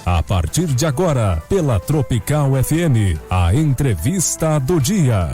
A partir de agora, pela Tropical FM, a entrevista do dia.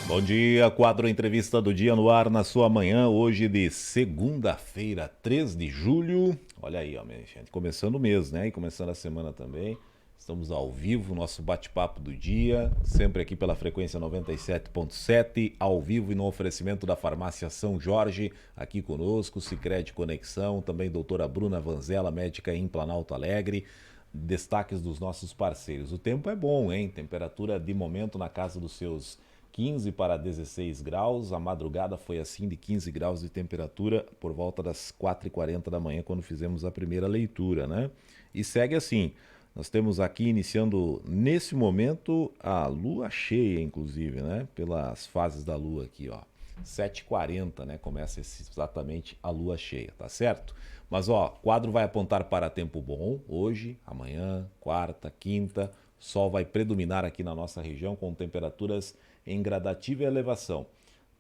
Bom dia, quadro Entrevista do Dia no ar na sua manhã, hoje de segunda-feira, 3 de julho. Olha aí, ó, minha gente, começando o mês, né? E começando a semana também. Estamos ao vivo, nosso bate-papo do dia, sempre aqui pela frequência 97.7, ao vivo e no oferecimento da Farmácia São Jorge, aqui conosco, Sicredi Conexão, também doutora Bruna Vanzella, médica em Planalto Alegre. Destaques dos nossos parceiros. O tempo é bom, hein? Temperatura de momento na casa dos seus 15 para 16 graus, a madrugada foi assim de 15 graus de temperatura por volta das 4h40 da manhã, quando fizemos a primeira leitura, né? E segue assim. Nós temos aqui iniciando nesse momento a lua cheia, inclusive, né? Pelas fases da lua aqui, ó. 7h40, né? Começa exatamente a lua cheia, tá certo? Mas, ó, o quadro vai apontar para tempo bom hoje, amanhã, quarta, quinta. Sol vai predominar aqui na nossa região com temperaturas em gradativa elevação.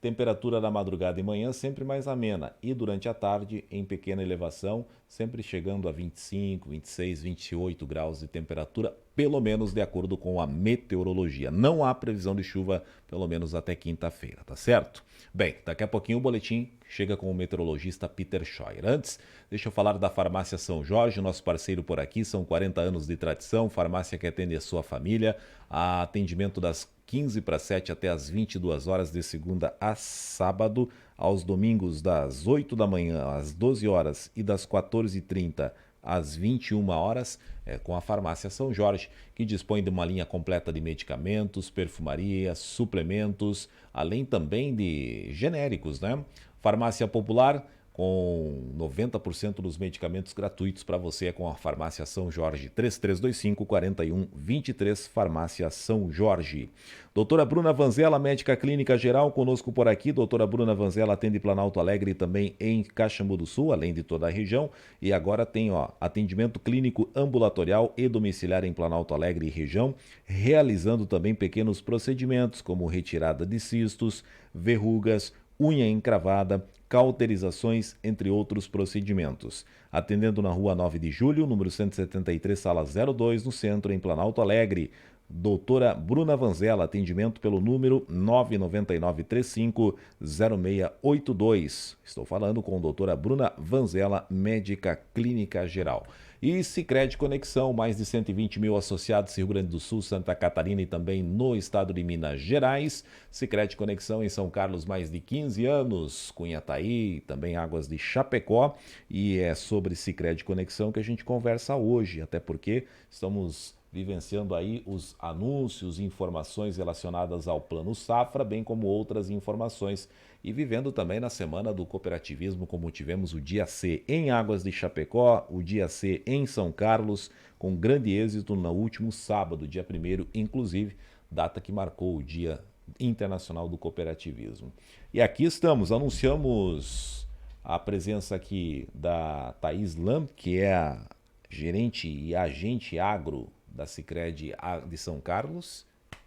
Temperatura da madrugada e manhã sempre mais amena e durante a tarde em pequena elevação, sempre chegando a 25, 26, 28 graus de temperatura, pelo menos de acordo com a meteorologia. Não há previsão de chuva, pelo menos até quinta-feira, tá certo? Bem, daqui a pouquinho o boletim chega com o meteorologista Peter Scheuer. Antes, deixa eu falar da Farmácia São Jorge, nosso parceiro por aqui, são 40 anos de tradição, farmácia que atende a sua família, atendimento das 15 para 7 até as 22 horas de segunda a sábado, aos domingos das 8 da manhã às 12 horas e das 14h30 às 21 horas, com a Farmácia São Jorge, que dispõe de uma linha completa de medicamentos, perfumaria, suplementos, além também de genéricos, né? Farmácia Popular, com 90% dos medicamentos gratuitos para você, é com a Farmácia São Jorge, 3325-4123, Farmácia São Jorge. Doutora Bruna Vanzella, médica clínica geral, conosco por aqui. Doutora Bruna Vanzella atende Planalto Alegre e também em Caxambu do Sul, além de toda a região. E agora tem, ó, atendimento clínico ambulatorial e domiciliar em Planalto Alegre e região, realizando também pequenos procedimentos como retirada de cistos, verrugas, unha encravada, cauterizações, entre outros procedimentos. Atendendo na rua 9 de julho, número 173, sala 02, no centro, em Planalto Alegre. Doutora Bruna Vanzella, atendimento pelo número 999350682. Estou falando com a doutora Bruna Vanzella, médica clínica geral. E Sicredi Conexão, mais de 120 mil associados em Rio Grande do Sul, Santa Catarina e também no estado de Minas Gerais. Sicredi Conexão em São Carlos, mais de 15 anos, Cunhataí, também Águas de Chapecó. E é sobre Sicredi Conexão que a gente conversa hoje, até porque estamos vivenciando aí os anúncios e informações relacionadas ao Plano Safra, bem como outras informações. E vivendo também na Semana do Cooperativismo, como tivemos o Dia C em Águas de Chapecó, o Dia C em São Carlos, com grande êxito no último sábado, dia 1º, inclusive, data que marcou o Dia Internacional do Cooperativismo. E aqui estamos, anunciamos a presença aqui da Thaís Lam, que é a gerente e agente agro da Sicredi de São Carlos,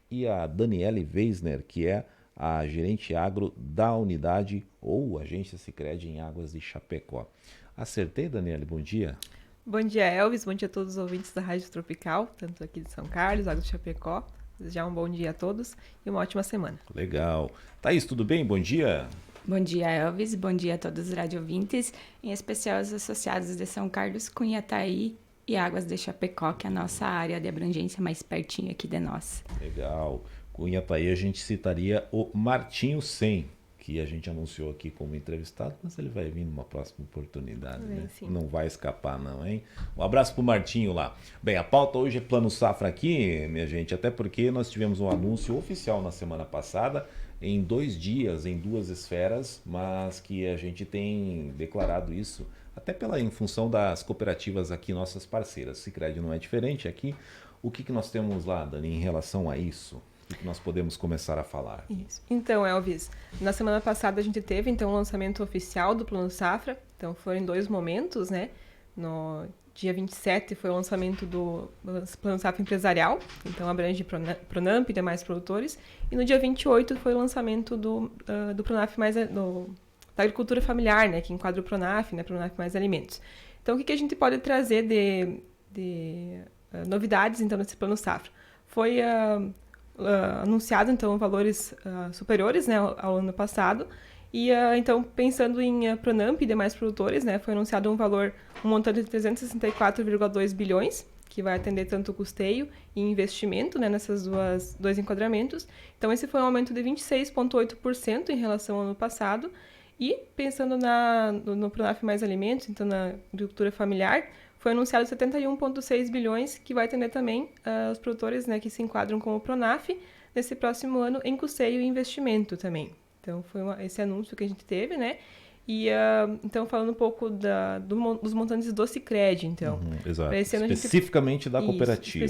e a Daniele Weisner, que é a gerente agro da unidade ou agência Sicredi em Águas de Chapecó. Acertei, Daniele? Bom dia. Bom dia, Elvis. Bom dia a todos os ouvintes da Rádio Tropical, tanto aqui de São Carlos, Águas de Chapecó. Desejar um bom dia a todos e uma ótima semana. Legal. Thaís, tudo bem? Bom dia. Bom dia, Elvis. Bom dia a todos os radiovintes, em especial os associados de São Carlos, Cunhataí e Águas de Chapecó, que é a nossa área de abrangência mais pertinho aqui de nós. Legal. Cunhataí a gente citaria o Martinho Sem, que a gente anunciou aqui como entrevistado, mas ele vai vir numa próxima oportunidade, né? Não vai escapar não, hein? Um abraço pro Martinho lá. Bem, a pauta hoje é Plano Safra aqui, minha gente, até porque nós tivemos um anúncio oficial na semana passada, em 2 dias, em 2 esferas, mas que a gente tem declarado isso até em função das cooperativas aqui, nossas parceiras. Sicredi não é diferente aqui. O que nós temos lá, Dani, em relação a isso? O que nós podemos começar a falar? Isso. Então, Elvis, na semana passada a gente teve então o lançamento oficial do Plano Safra. Então foram em 2 momentos, né? No dia 27 foi o lançamento do Plano Safra Empresarial, então abrange Pronamp e demais produtores. E no dia 28 foi o lançamento do Pronaf agricultura familiar, né, que enquadra o Pronaf, né, Pronaf Mais Alimentos. Então, o que a gente pode trazer de novidades, então, nesse Plano Safra? Foi anunciado, então, valores superiores, né, ao ano passado. E, então, pensando em Pronamp e demais produtores, né, foi anunciado um montante de 364,2 bilhões, que vai atender tanto o custeio e investimento, né, nesses dois enquadramentos. Então, esse foi um aumento de 26,8% em relação ao ano passado. E, pensando no Pronaf Mais Alimentos, então na agricultura familiar, foi anunciado 71,6 bilhões, que vai atender também os produtores, né, que se enquadram com o Pronaf nesse próximo ano em custeio e investimento também. Então, foi esse anúncio que a gente teve, né? E, então, falando um pouco dos montantes do Sicredi, então. Exato. Especificamente da cooperativa.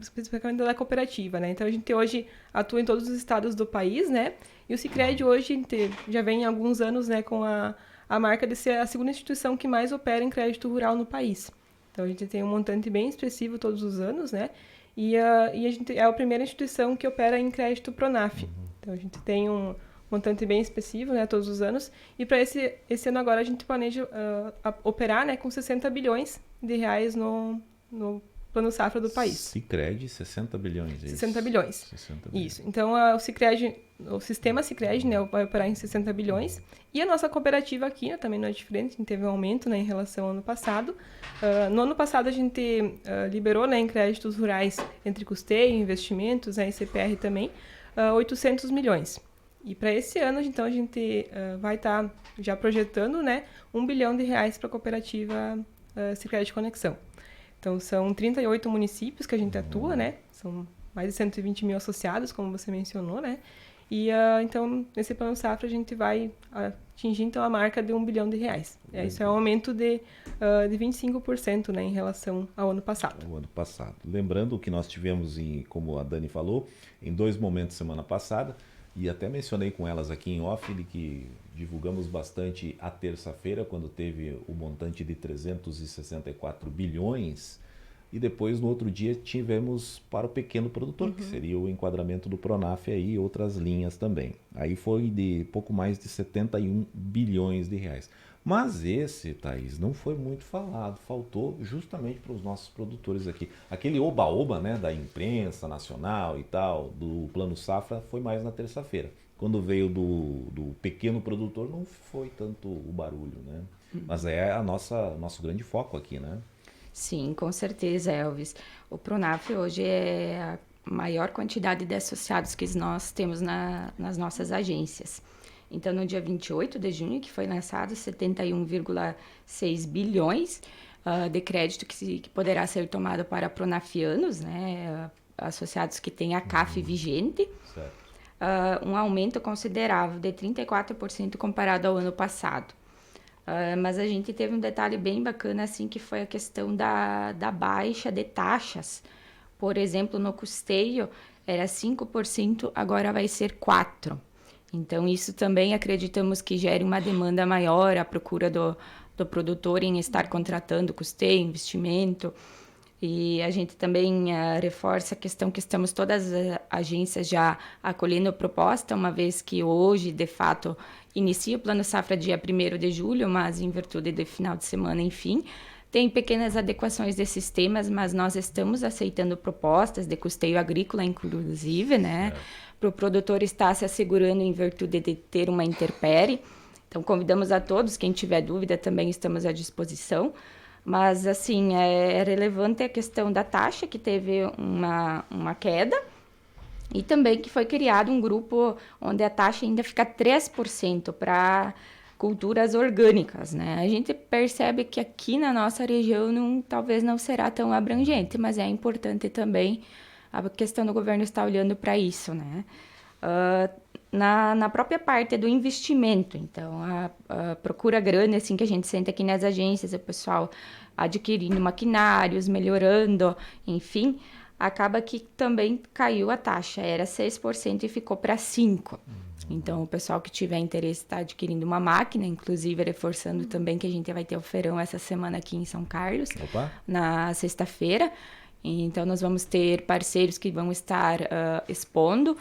Especificamente da cooperativa, né? Então, a gente hoje atua em todos os estados do país, né? E o Sicredi hoje já vem há alguns anos, né, com a marca de ser a segunda instituição que mais opera em crédito rural no país. Então, a gente tem um montante bem expressivo todos os anos, né? E a gente é a primeira instituição que opera em crédito Pronaf. Então, a gente tem um montante bem expressivo, né, todos os anos. E para esse ano agora a gente planeja operar, né, com 60 bilhões de reais no Plano Safra do país. Sicredi, 60 bilhões. 60 bilhões. 60 bilhões. Isso. Então, o sistema Sicredi, né, vai operar em 60 bilhões. E a nossa cooperativa aqui, né, também não é diferente. A gente teve um aumento, né, em relação ao ano passado. No ano passado, a gente liberou, né, em créditos rurais entre custeio, investimentos, né, e CPR também, 800 milhões. E para esse ano, então, a gente vai estar já projetando, né, 1 bilhão de reais para a cooperativa Sicredi Conexão. Então, são 38 municípios que a gente atua, né? São mais de 120 mil associados, como você mencionou, né? E, então, nesse Plano Safra, a gente vai atingir, então, a marca de 1 bilhão de reais. Isso é um aumento de 25%, né, em relação ao ano passado. O ano passado. Lembrando que nós tivemos, como a Dani falou, em 2 momentos semana passada, e até mencionei com elas aqui em off, que divulgamos bastante a terça-feira, quando teve o montante de 364 bilhões, e depois, no outro dia, tivemos para o pequeno produtor, que seria o enquadramento do Pronaf aí, e outras linhas também. Aí foi de pouco mais de 71 bilhões de reais. Mas esse, Thaís, não foi muito falado, faltou justamente para os nossos produtores aqui. Aquele oba-oba, né, da imprensa nacional e tal, do Plano Safra, foi mais na terça-feira. Quando veio do pequeno produtor, não foi tanto o barulho, né? Mas é nosso grande foco aqui, né? Sim, com certeza, Elvis. O Pronaf hoje é a maior quantidade de associados que nós temos nas nossas agências. Então, no dia 28 de junho, que foi lançado 71,6 bilhões de crédito que poderá ser tomado para pronafianos, né, associados que têm a CAF vigente, um aumento considerável de 34% comparado ao ano passado. Mas a gente teve um detalhe bem bacana, assim, que foi a questão da baixa de taxas. Por exemplo, no custeio era 5%, agora vai ser 4%. Então, isso também acreditamos que gere uma demanda maior, a procura do produtor em estar contratando custeio, investimento. E a gente também reforça a questão que estamos todas as agências já acolhendo a proposta, uma vez que hoje, de fato, inicia o Plano Safra dia 1º de julho, mas em virtude do final de semana, enfim. Tem pequenas adequações de sistemas, mas nós estamos aceitando propostas de custeio agrícola, inclusive, né? Para o produtor estar se assegurando em virtude de ter uma intempérie. Então, convidamos a todos, quem tiver dúvida também estamos à disposição. Mas, assim, é relevante a questão da taxa, que teve uma queda, e também que foi criado um grupo onde a taxa ainda fica 3% para culturas orgânicas, né? A gente percebe que aqui na nossa região talvez não será tão abrangente, mas é importante também a questão do governo estar olhando para isso, né? Na própria parte do investimento, então, a procura grande, assim, que a gente sente aqui nas agências, o pessoal adquirindo maquinários, melhorando, enfim, acaba que também caiu a taxa, era 6% e ficou para 5%. Então, o pessoal que tiver interesse está adquirindo uma máquina, inclusive reforçando também que a gente vai ter o feirão essa semana aqui em São Carlos, na sexta-feira. Então, nós vamos ter parceiros que vão estar expondo.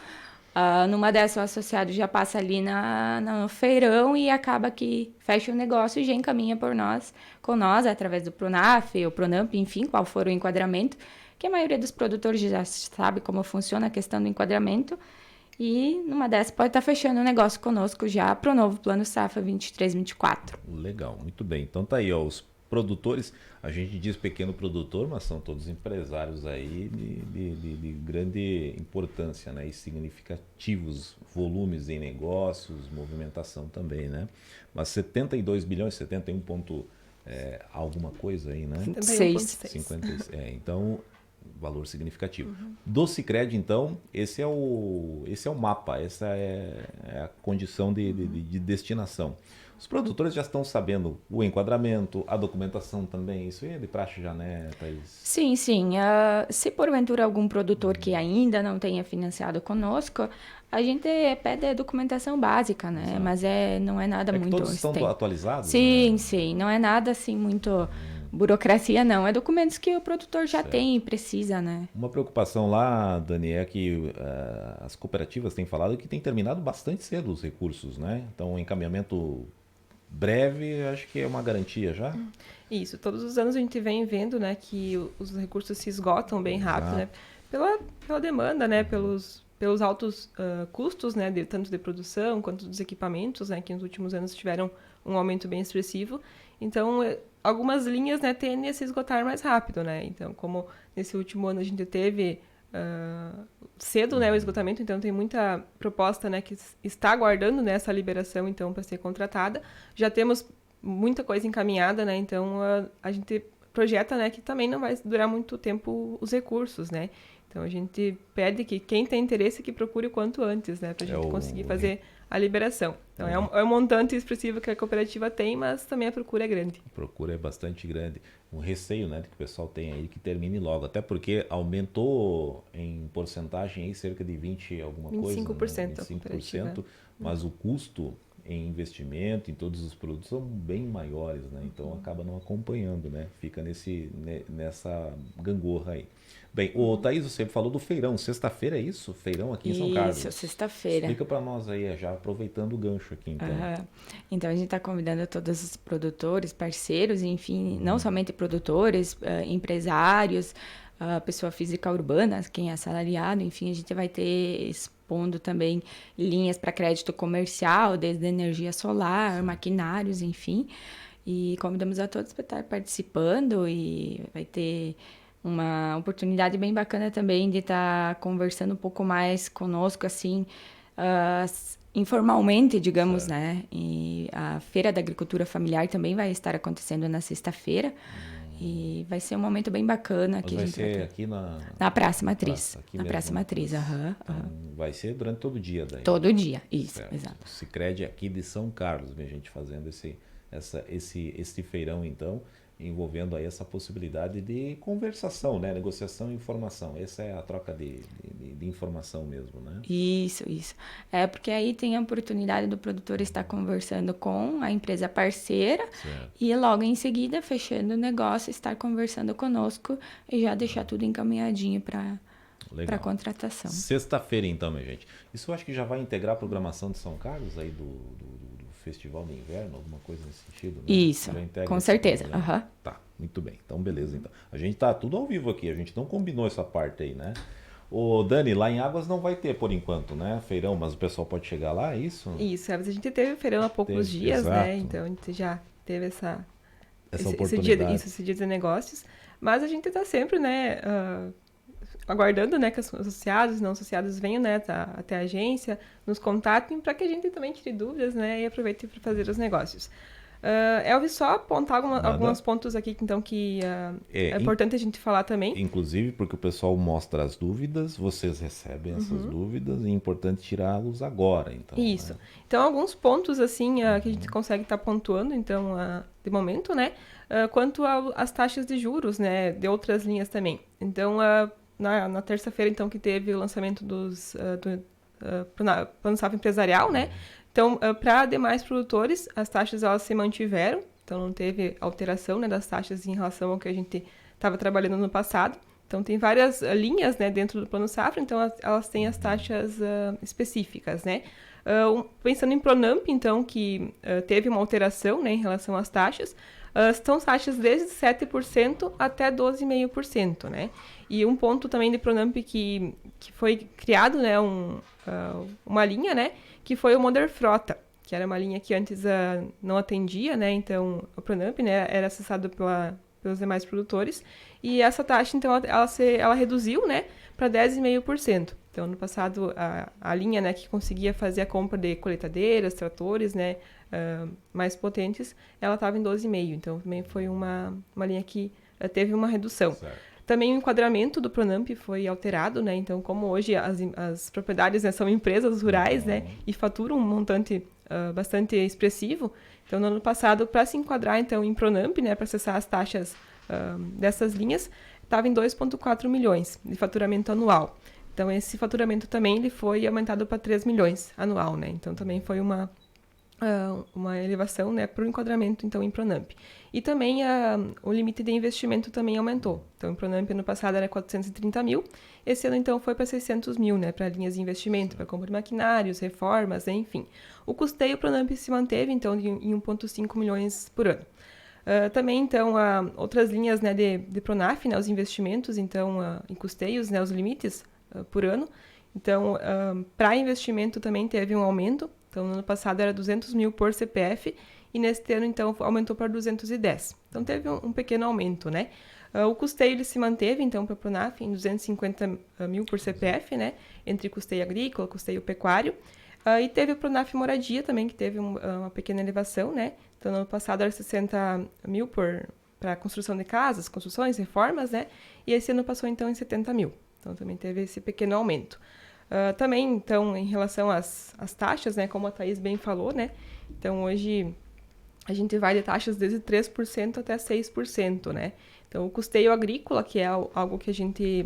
Numa dessas, o associado já passa ali no feirão e acaba que fecha o negócio e já encaminha com nós, através do Pronaf, o Pronamp, enfim, qual for o enquadramento, que a maioria dos produtores já sabe como funciona a questão do enquadramento. E numa dessas pode estar fechando o negócio conosco já para o novo Plano Safra 23-24. Legal, muito bem. Então tá aí, ó, os produtores, a gente diz pequeno produtor, mas são todos empresários aí de grande importância, né? E significativos volumes em negócios, movimentação também, né? Mas 72 bilhões, 71 ponto alguma coisa aí, né? 51,6. Então, valor significativo. Do Sicredi, então, esse é o mapa, essa é a condição de destinação. Os produtores já estão sabendo o enquadramento, a documentação também, isso é de praxe já, né, Thaís? Sim. Se porventura algum produtor que ainda não tenha financiado conosco, a gente pede a documentação básica, né? Exato. Mas não é nada muito todos estão atualizados? Sim, né? sim. Não é nada assim muito burocracia, não. É documentos que o produtor já tem e precisa, né? Uma preocupação lá, Dani, é que as cooperativas têm falado que tem terminado bastante cedo os recursos, né? Então, o encaminhamento breve, acho que é uma garantia já. Isso, todos os anos a gente vem vendo, né, que os recursos se esgotam bem rápido, né? Pela demanda, né? Pelos altos custos, né? Tanto de produção quanto dos equipamentos, né? Que nos últimos anos tiveram um aumento bem expressivo. Então, algumas linhas, né, tendem a se esgotar mais rápido, né? Então, como nesse último ano a gente teve cedo, né, o esgotamento, então tem muita proposta, né, que está aguardando, né, essa liberação, então, para ser contratada. Já temos muita coisa encaminhada, né? Então, a gente projeta, né, que também não vai durar muito tempo os recursos, né? Então, a gente pede que quem tem interesse que procure o quanto antes, né, para a gente conseguir fazer a liberação. Então, é um montante expressivo que a cooperativa tem, mas também a procura é grande. A procura é bastante grande. Um receio, né, que o pessoal tem aí que termine logo, até porque aumentou em porcentagem aí cerca de 20 alguma 25%, coisa, né? 25%, mas o custo em investimento em todos os produtos são bem maiores, né? Então acaba não acompanhando, né? Fica nessa gangorra aí. Bem, o Thaís, você falou do feirão, sexta-feira é isso? Feirão aqui em São Carlos. Isso, sexta-feira. Explica para nós aí, já aproveitando o gancho aqui, então. Então, a gente está convidando todos os produtores, parceiros, enfim, não somente produtores, empresários, pessoa física urbana, quem é assalariado, enfim, a gente vai ter expondo também linhas para crédito comercial, desde energia solar, maquinários, enfim. E convidamos a todos para estar participando e vai ter uma oportunidade bem bacana também de estar conversando um pouco mais conosco, assim, informalmente, digamos, né? E a Feira da Agricultura Familiar também vai estar acontecendo na sexta-feira. E vai ser um momento bem bacana. Mas vai ser aqui na Praça Matriz. Na Praça Matriz, Então, vai ser durante todo o dia daí. Todo dia, isso, certo. Exato. O Sicredi aqui de São Carlos, minha gente, fazendo esse feirão, então, envolvendo aí essa possibilidade de conversação, né? Negociação e informação. Essa é a troca de informação mesmo, né? Isso. É porque aí tem a oportunidade do produtor estar conversando com a empresa parceira e logo em seguida, fechando o negócio, estar conversando conosco e já deixar tudo encaminhadinho para a contratação. Sexta-feira, então, minha gente. Isso eu acho que já vai integrar a programação de São Carlos aí do Festival de Inverno, alguma coisa nesse sentido, né? Isso, com certeza. Tá, muito bem. Então, beleza. Então. A gente tá tudo ao vivo aqui, a gente não combinou essa parte aí, né? Ô, Dani, lá em Águas não vai ter por enquanto, né? Feirão, mas o pessoal pode chegar lá, é isso? Isso, a gente teve feirão há poucos dias, exato. né? Então, a gente já teve essa oportunidade. Esse dia de negócios. Mas a gente está sempre, né, aguardando, né, que os associados e não associados venham, né, até a agência, nos contatem para que a gente também tire dúvidas, né, e aproveite para fazer os negócios. Elvis, só apontar alguns pontos aqui, então, que é importante a gente falar também. Inclusive, porque o pessoal mostra as dúvidas, vocês recebem essas dúvidas e é importante tirá-los agora, então. Isso. Né? Então, alguns pontos, assim, que a gente consegue estar pontuando, então, de momento, né, quanto às taxas de juros, né, de outras linhas também. Então, na terça-feira, então, que teve o lançamento do Plano Safra Empresarial, né? Então, para demais produtores, as taxas elas se mantiveram, então não teve alteração, né, das taxas em relação ao que a gente estava trabalhando no passado. Então, tem várias linhas, né, dentro do Plano Safra, então elas têm as taxas específicas, né? Pensando em Pronamp, então, que teve uma alteração, né, em relação às taxas, são taxas desde 7% até 12,5%, né? E um ponto também de Pronamp que foi criado, né, uma linha, né, que foi o Moder Frota, que era uma linha que antes não atendia, né? Então, o Pronamp, né, era acessado pelos demais produtores, e essa taxa, então, ela reduziu, né, para 10,5%. Então, no passado, a linha, né, que conseguia fazer a compra de colheitadeiras, tratores, né, mais potentes, ela estava em 12,5%. Então, também foi uma linha que teve uma redução. Certo. Também o enquadramento do Pronamp foi alterado, né? Então, como hoje as propriedades, né, são empresas rurais, né, e faturam um montante bastante expressivo, então, no ano passado, para se enquadrar, então, em Pronamp, né, para acessar as taxas dessas linhas, estava em 2,4 milhões de faturamento anual. Então, esse faturamento também ele foi aumentado para 3 milhões anual, né? Então, também foi uma elevação, né, para o enquadramento, então, em Pronamp. E também o limite de investimento também aumentou. Então, em Pronamp, ano passado, era 430 mil. Esse ano, então, foi para 600 mil, né, para linhas de investimento, para compra de maquinários, reformas, né, enfim. O custeio Pronamp se manteve, então, em 1,5 milhões por ano. Também, então, outras linhas, né, de Pronaf, né, os investimentos, então, em custeios, né, os limites por ano. Então, para investimento também teve um aumento. Então, no ano passado era 200 mil por CPF e neste ano, então, aumentou para 210. Então, teve um pequeno aumento, né? O custeio ele se manteve, então, para a Pronaf em 250 mil por CPF, né? Entre custeio agrícola, custeio pecuário. E teve o Pronaf Moradia também, que teve uma pequena elevação, né? Então, no ano passado era 60 mil para construção de casas, construções, reformas, né? E esse ano passou, então, em 70 mil. Então, também teve esse pequeno aumento. Também, então, em relação às taxas, né, como a Thaís bem falou, né, então hoje a gente vai de taxas desde 3% até 6%, né, então o custeio agrícola, que é algo que a gente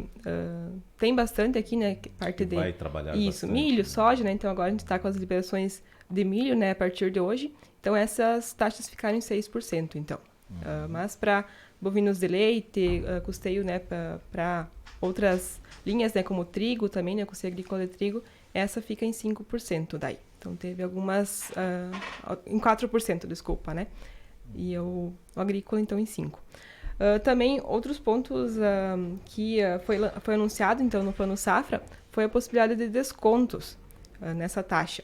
tem bastante aqui, né, parte de... Vai trabalhar isso, bastante, milho, soja, né, então agora a gente está com as liberações de milho, né, a partir de hoje, então essas taxas ficaram em 6%, então. Mas para bovinos de leite, custeio, né, para outras linhas, né, como trigo também, né, custeio agrícola de trigo, essa fica em 5% daí. Então, teve algumas... em 4%, desculpa, né? E o agrícola, então, em 5%. Também, outros pontos que foi anunciado, então, no Plano Safra, foi a possibilidade de descontos nessa taxa.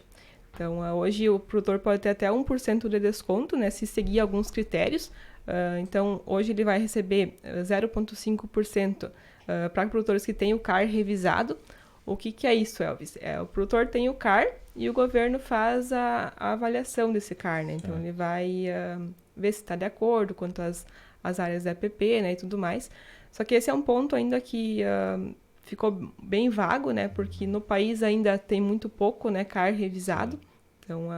Então, hoje o produtor pode ter até 1% de desconto, né, se seguir alguns critérios. Então, hoje ele vai receber 0,5% para produtores que têm o CAR revisado. O que é isso, Elvis? O produtor tem o CAR e o governo faz a avaliação desse CAR, né? Então, ele vai ver se está de acordo quanto às áreas da EPP, né, e tudo mais. Só que esse é um ponto ainda que ficou bem vago, né? Porque no país ainda tem muito pouco, né, CAR revisado. Então,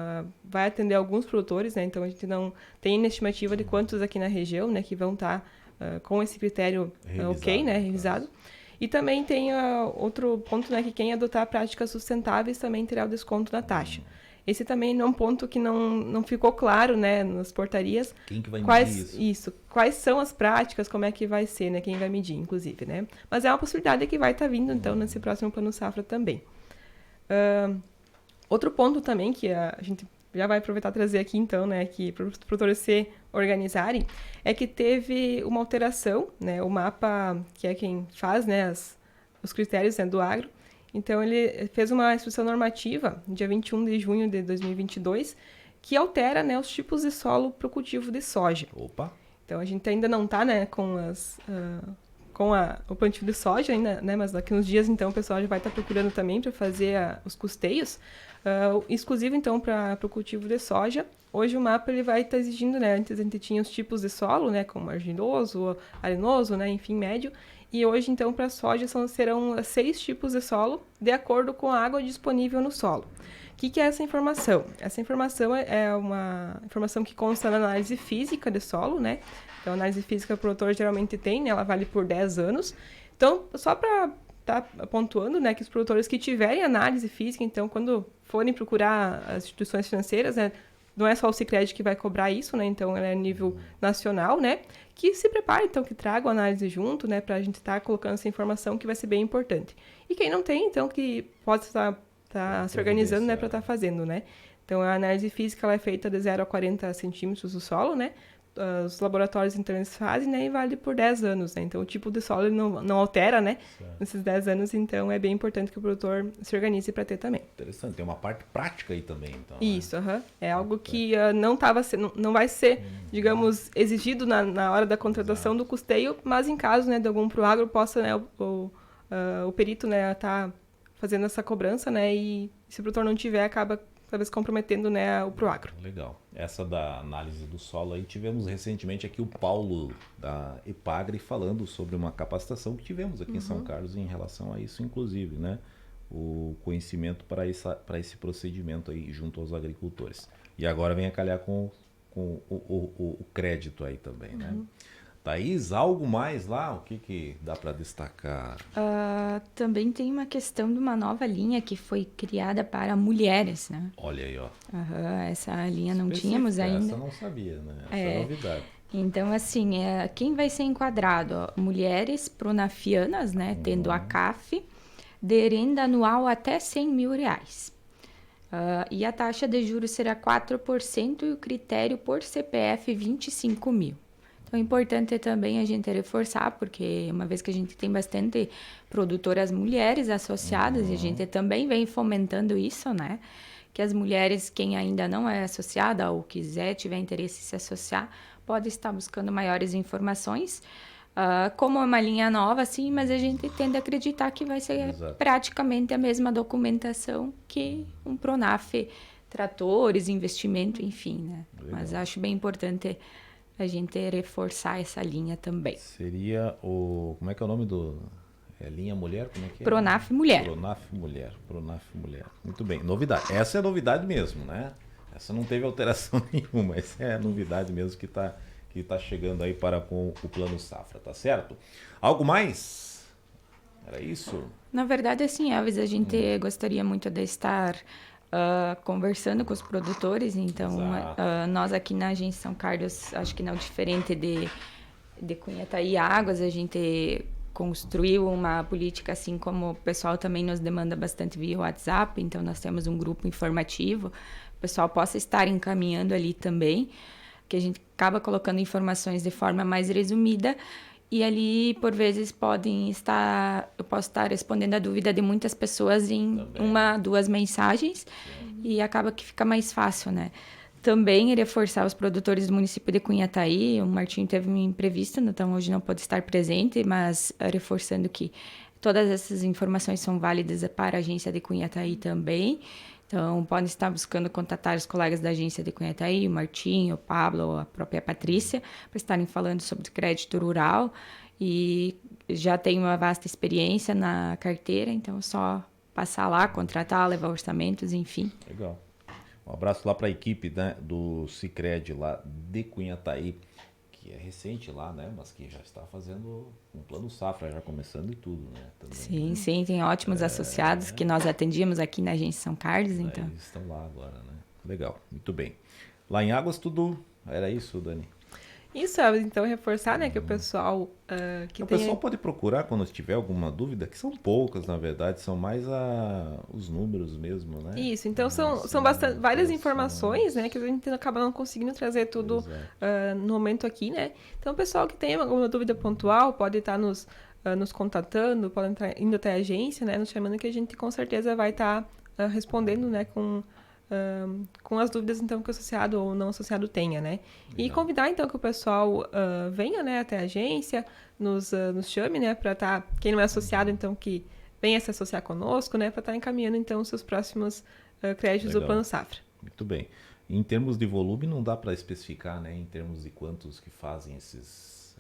vai atender alguns produtores, né? Então, a gente não tem estimativa de quantos aqui na região, né, que vão estar com esse critério ok, né, revisado. E também tem outro ponto, né, que quem adotar práticas sustentáveis também terá o desconto na taxa. Esse também é um ponto que não ficou claro, né, nas portarias. Quem que vai medir isso? Quais são as práticas, como é que vai ser, né, quem vai medir, inclusive, né? Mas é uma possibilidade que vai estar vindo, então, nesse próximo Plano Safra também. Outro ponto também que a gente já vai aproveitar e trazer aqui, então, né, que para os produtores se organizarem, é que teve uma alteração, né, o mapa, que é quem faz, né, os critérios, né, do agro. Então, ele fez uma instrução normativa, dia 21 de junho de 2022, que altera, né, os tipos de solo para o cultivo de soja. Opa! Então, a gente ainda não está, né, com o plantio de soja ainda, né, mas daqui uns dias, então, o pessoal já vai estar procurando também para fazer os custeios, exclusivo, então, para o cultivo de soja. Hoje o mapa ele vai estar exigindo, né, antes a gente tinha os tipos de solo, né, como argiloso, arenoso, né, enfim, médio, e hoje, então, para a soja serão 6 tipos de solo, de acordo com a água disponível no solo. O que é essa informação? Essa informação é uma informação que consta na análise física de solo, né? Então, a análise física o produtor geralmente tem, né? Ela vale por 10 anos. Então, só para estar pontuando, né, que os produtores que tiverem análise física, então, quando forem procurar as instituições financeiras, né, não é só o Sicredi que vai cobrar isso, né? Então, ela é a nível nacional, né? Que se prepare, então, que traga a análise junto, né? Para a gente estar colocando essa informação que vai ser bem importante. E quem não tem, então, que pode estar se organizando, né? Para estar fazendo, né? Então, a análise física ela é feita de 0 a 40 centímetros do solo, né? Os laboratórios, então, eles fazem, né? E vale por 10 anos, né? Então, o tipo de solo ele não altera, né? Certo. Nesses 10 anos, então, é bem importante que o produtor se organize para ter também. Interessante. Tem uma parte prática aí também, então. Isso, é algo que não vai ser, digamos, exigido na hora da contratação do custeio, mas em caso, né, de algum Proagro possa, né, o perito, né, tá fazendo essa cobrança, né? E se o produtor não tiver, acaba talvez comprometendo, né, o Proagro. Legal. Essa da análise do solo aí, tivemos recentemente aqui o Paulo da Epagre falando sobre uma capacitação que tivemos aqui em São Carlos em relação a isso, inclusive, né? O conhecimento para esse procedimento aí junto aos agricultores. E agora vem a calhar com o crédito aí também, né? Thaís, algo mais lá? O que dá para destacar? Também tem uma questão de uma nova linha que foi criada para mulheres, né? Olha aí, ó. Essa linha não tínhamos ainda. Essa não sabia, né? Essa é novidade. Então, assim, quem vai ser enquadrado? Mulheres pronafianas, né? Tendo a CAF, de renda anual até R$100 mil. E a taxa de juros será 4% e o critério por CPF 25 mil. Então, é importante também a gente reforçar, porque uma vez que a gente tem bastante produtoras mulheres associadas, e a gente também vem fomentando isso, né? Que as mulheres, quem ainda não é associada ou tiver interesse em se associar, pode estar buscando maiores informações. Como é uma linha nova, sim, mas a gente tende a acreditar que vai ser praticamente a mesma documentação que um Pronaf, tratores, investimento, enfim, né? Legal. Mas acho bem importante a gente reforçar essa linha também. Seria como é que é o nome do... linha mulher? Como é que é? Pronaf Mulher. Pronaf Mulher. Muito bem. Novidade. Essa é novidade mesmo, né? Essa não teve alteração nenhuma. Essa é a novidade mesmo que tá chegando aí para com o Plano Safra, tá certo? Algo mais? Era isso? Na verdade, assim, Elvis, a gente gostaria muito de estar conversando com os produtores, então nós aqui na Agência São Carlos, acho que não diferente de Cunhataí Águas, a gente construiu uma política assim como o pessoal também nos demanda bastante via WhatsApp, então nós temos um grupo informativo, o pessoal possa estar encaminhando ali também, que a gente acaba colocando informações de forma mais resumida. E ali, por vezes, eu posso estar respondendo a dúvida de muitas pessoas em também. 1, 2 mensagens, e acaba que fica mais fácil, né? Também reforçar os produtores do município de Cunhataí. O Martinho teve um imprevisto, então hoje não pode estar presente, mas reforçando que todas essas informações são válidas para a agência de Cunhataí também. Então, podem estar buscando contatar os colegas da agência de Cunhataí, o Martinho, o Pablo, a própria Patrícia, para estarem falando sobre crédito rural. E já tem uma vasta experiência na carteira, então é só passar lá, contratar, levar orçamentos, enfim. Legal. Um abraço lá para a equipe, né, do Sicredi lá de Cunhataí, que é recente lá, né, mas que já está fazendo um plano safra, já começando e tudo, né? Também. Sim, tem ótimos associados que nós atendíamos aqui na Agência São Carlos, então. Eles estão lá agora, né? Legal, muito bem. Lá em Águas tudo, era isso, Dani? Isso, então, reforçar, né, que o pessoal pessoal pode procurar quando tiver alguma dúvida, que são poucas, na verdade, são mais os números mesmo, né? Isso, então são várias informações, né, que a gente acaba não conseguindo trazer tudo no momento aqui, né? Então, o pessoal que tem alguma dúvida pontual pode estar nos contatando, pode estar indo até a agência, né, nos chamando, que a gente com certeza vai estar respondendo, né, com as dúvidas, então, que o associado ou não associado tenha, né? E convidar, então, que o pessoal venha, né, até a agência, nos chame, né, para estar, quem não é associado, então, que venha se associar conosco, né, para estar encaminhando, então, os seus próximos créditos do Plano Safra. Muito bem. Em termos de volume, não dá para especificar, né, em termos de quantos que fazem essas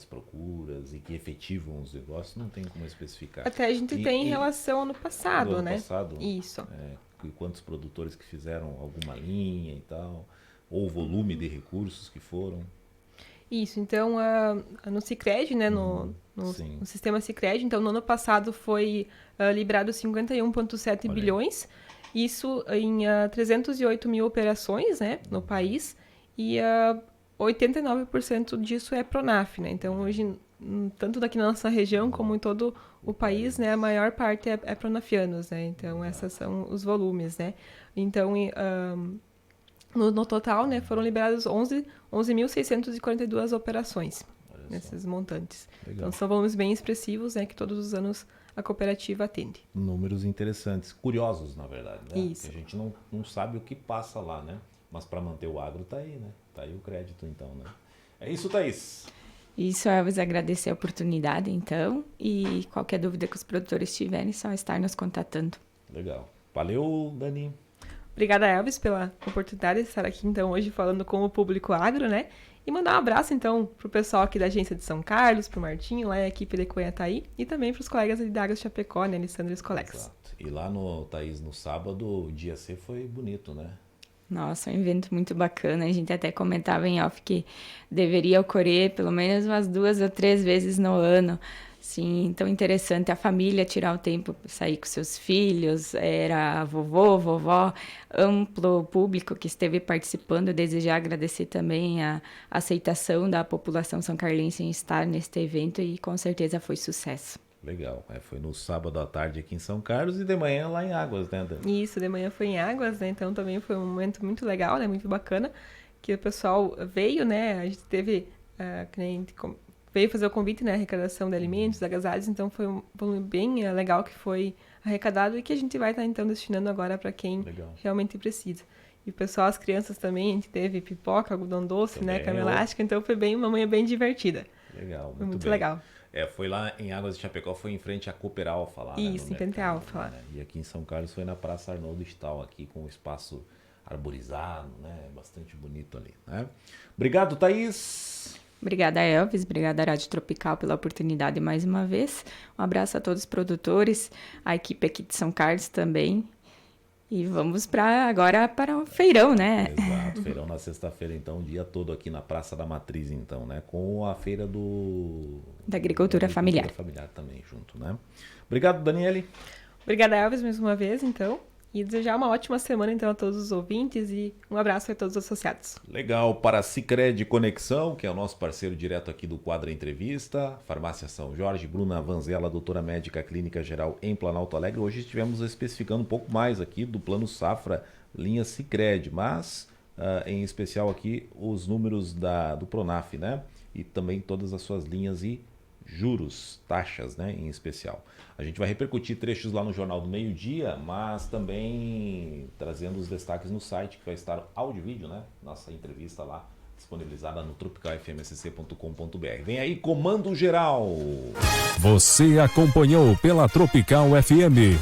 procuras e que efetivam os negócios, não tem como especificar. Até a gente tem em relação ao ano passado, né? Passado, isso. E quantos produtores que fizeram alguma linha e tal, ou o volume de recursos que foram. Isso, então, no Sicredi, né, no sistema Sicredi, então, no ano passado foi liberado 51,7 bilhões, Isso em 308 mil operações, né, no país, e 89% disso é Pronaf, né? Então, hoje, tanto daqui na nossa região como em todo o país, né, a maior parte é pronafianos, né? Então, esses são os volumes, né? Então, no total, né, foram liberadas 11.642 operações nesses montantes. Legal. Então, são volumes bem expressivos, né, que todos os anos a cooperativa atende. Números interessantes, curiosos, na verdade, né? Isso. Porque a gente não sabe o que passa lá, né? Mas para manter o agro tá aí, né? Tá aí o crédito, então, né? É isso, Thaís. Isso, Elvis, agradecer a oportunidade, então, e qualquer dúvida que os produtores tiverem, só estar nos contatando. Legal. Valeu, Dani. Obrigada, Elvis, pela oportunidade de estar aqui, então, hoje falando com o público agro, né? E mandar um abraço, então, pro pessoal aqui da agência de São Carlos, pro Martinho, lá a equipe de Cunha tá aí, e também pros colegas ali da Águas Chapecó, né, Alessandro e os colegas. Exato. E lá no Thaís, no sábado, o dia C foi bonito, né? Nossa, um evento muito bacana. A gente até comentava em off que deveria ocorrer pelo menos umas 2 ou 3 vezes no ano. Sim, tão interessante a família tirar o tempo para sair com seus filhos, era vovô, vovó, amplo público que esteve participando. Desejar agradecer também a aceitação da população são-carlense em estar neste evento e com certeza foi sucesso. Legal. Foi no sábado à tarde aqui em São Carlos e de manhã lá em Águas, né, Dani? Isso, de manhã foi em Águas, né? Então também foi um momento muito legal, né? Muito bacana, que o pessoal veio, né? A gente teve, veio fazer o convite, né? Arrecadação de alimentos, agasalhos, então foi um volume bem legal que foi arrecadado e que a gente vai estar, então, destinando agora para quem realmente precisa. E o pessoal, as crianças também, a gente teve pipoca, algodão doce, também, né? Cama elástica, então foi uma manhã bem divertida. Legal, foi muito bem. Legal. Foi lá em Águas de Chapecó, foi em frente à Cooper Alfa lá, isso, né, em frente à Alfa lá. Né? E aqui em São Carlos foi na Praça Arnoldo Stahl, aqui com o espaço arborizado, né? Bastante bonito ali, né? Obrigado, Thaís. Obrigada, Elvis. Obrigada, Rádio Tropical, pela oportunidade mais uma vez. Um abraço a todos os produtores, a equipe aqui de São Carlos também. E vamos agora para o feirão, né? Exato, feirão na sexta-feira, então, o dia todo aqui na Praça da Matriz, então, né? Com a feira da Agricultura Familiar. Familiar também junto, né? Obrigado, Daniele. Obrigada, Elvis, mais uma vez, então. E desejar uma ótima semana, então, a todos os ouvintes e um abraço a todos os associados. Legal. Para a Sicredi Conexão, que é o nosso parceiro direto aqui do Quadro Entrevista, Farmácia São Jorge, Bruna Vanzella, doutora médica clínica geral em Planalto Alegre. Hoje estivemos especificando um pouco mais aqui do Plano Safra, linha Sicredi, mas em especial aqui os números do Pronaf, né? E também todas as suas linhas e juros, taxas, né, em especial. A gente vai repercutir trechos lá no Jornal do Meio-Dia, mas também trazendo os destaques no site, que vai estar áudio e vídeo, né? Nossa entrevista lá, disponibilizada no tropicalfmsc.com.br. Vem aí, Comando Geral! Você acompanhou pela Tropical FM